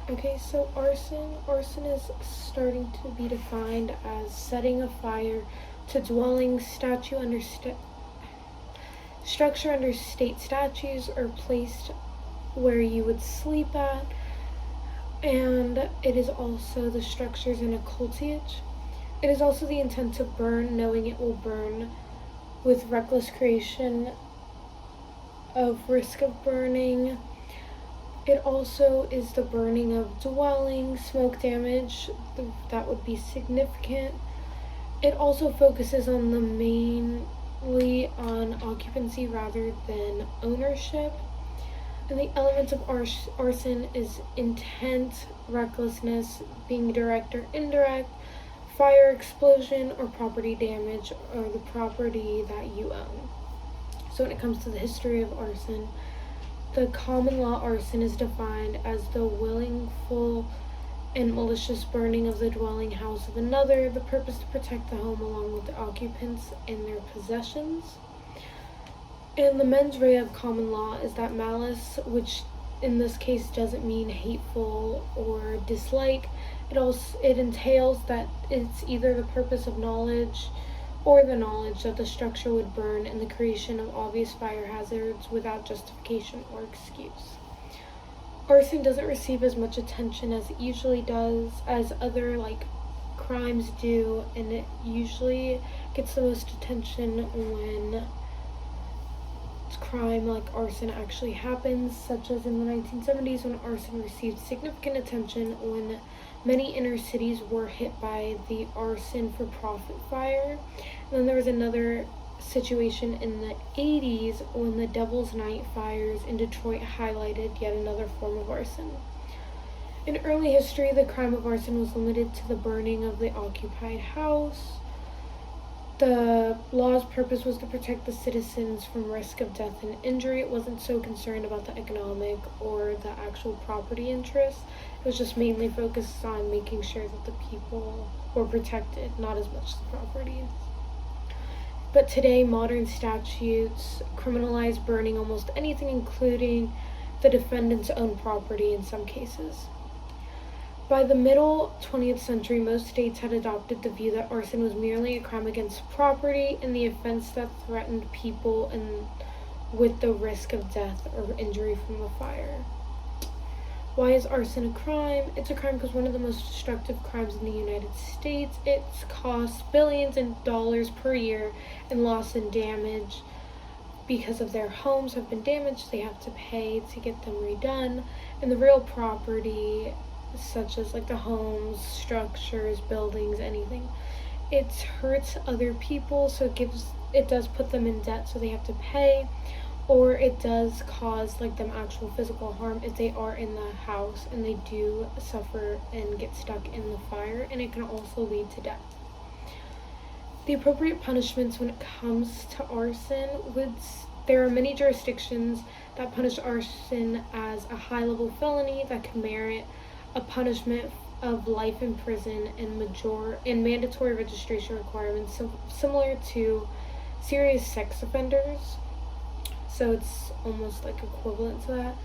Okay, so arson is starting to be defined as setting a fire to dwelling, structure under state statutes, or placed where you would sleep at, and it is also the structures in a cultiage. It is also the intent to burn, knowing it will burn, with reckless creation of risk of burning. It also is the burning of dwellings, smoke damage, that would be significant. It also focuses on the mainly on occupancy rather than ownership. And the elements of arson is intent, recklessness, being direct or indirect, fire, explosion, or property damage, or the property that you own. So when it comes to the history of arson, the common law arson is defined as the willful and malicious burning of the dwelling house of another, the purpose to protect the home along with the occupants and their possessions. And the mens rea of common law is that malice, which in this case doesn't mean hateful or dislike. It entails that it's either the purpose of knowledge or the knowledge that the structure would burn and the creation of obvious fire hazards without justification or excuse. Arson doesn't receive as much attention as it usually does, as other crimes do, and it usually gets the most attention when crime like arson actually happens, such as in the 1970s when arson received significant attention when many inner cities were hit by the arson for profit fire. And then there was another situation in the 80s when the Devil's Night fires in Detroit highlighted yet another form of arson. In early history, the crime of arson was limited to the burning of the occupied house. The law's purpose was to protect the citizens from risk of death and injury. It wasn't so concerned about the economic or the actual property interests. It was just mainly focused on making sure that the people were protected, not as much the property. But today, modern statutes criminalize burning almost anything, including the defendant's own property in some cases. By the middle 20th century, most states had adopted the view that arson was merely a crime against property and the offense that threatened people and with the risk of death or injury from a fire. Why is arson a crime? It's a crime because one of the most destructive crimes in the United States. It's costs billions of dollars per year in loss and damage because of their homes have been damaged. They have to pay to get them redone, and the real property, such as the homes, structures, buildings, anything, it hurts other people, so it does put them in debt, so they have to pay, or it does cause them actual physical harm if they are in the house and they do suffer and get stuck in the fire, and it can also lead to death. The appropriate punishments when it comes to arson there are many jurisdictions that punish arson as a high-level felony that can merit a punishment of life in prison and mandatory registration requirements similar to serious sex offenders. So it's almost equivalent to that.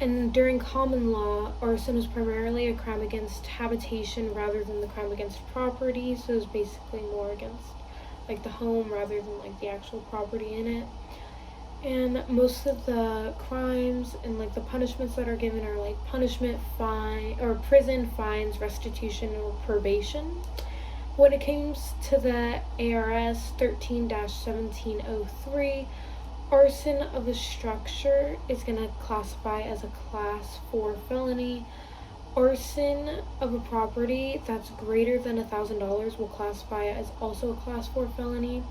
And during common law, arson was primarily a crime against habitation rather than the crime against property. So it was basically more against the home rather than the actual property in it. And most of the crimes and the punishments that are given are punishment, fine, or prison, fines, restitution, or probation. When it comes to the ARS 13-1703, arson of a structure is going to classify as a class 4 felony. Arson of a property that's greater than $1,000 will classify as also a class 4 felony.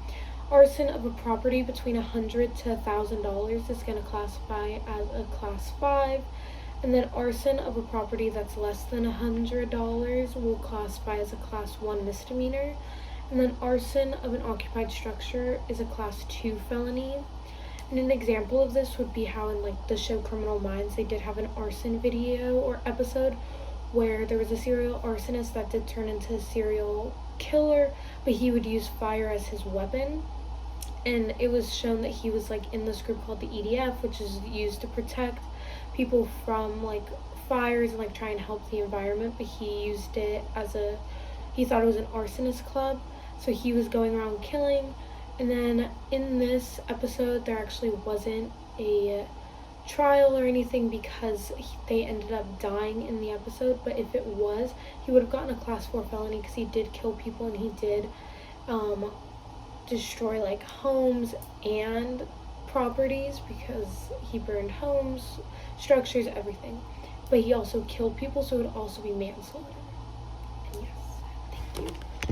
Arson of a property between $100 to $1,000 is going to classify as a class 5, and then arson of a property that's less than $100 will classify as a class 1 misdemeanor, and then arson of an occupied structure is a class 2 felony. And an example of this would be how in the show Criminal Minds, they did have an arson video or episode where there was a serial arsonist that did turn into a serial killer, but he would use fire as his weapon. And it was shown that he was in this group called the EDF, which is used to protect people from fires and like try and help the environment, but he used it as he thought it was an arsonist club, so he was going around killing. And then in this episode, there actually wasn't a trial or anything because they ended up dying in the episode, but if it was, he would have gotten a class 4 felony because he did kill people and he did destroy like homes and properties, because he burned homes, structures, everything. But he also killed people, so it would also be manslaughter. And yes, thank you.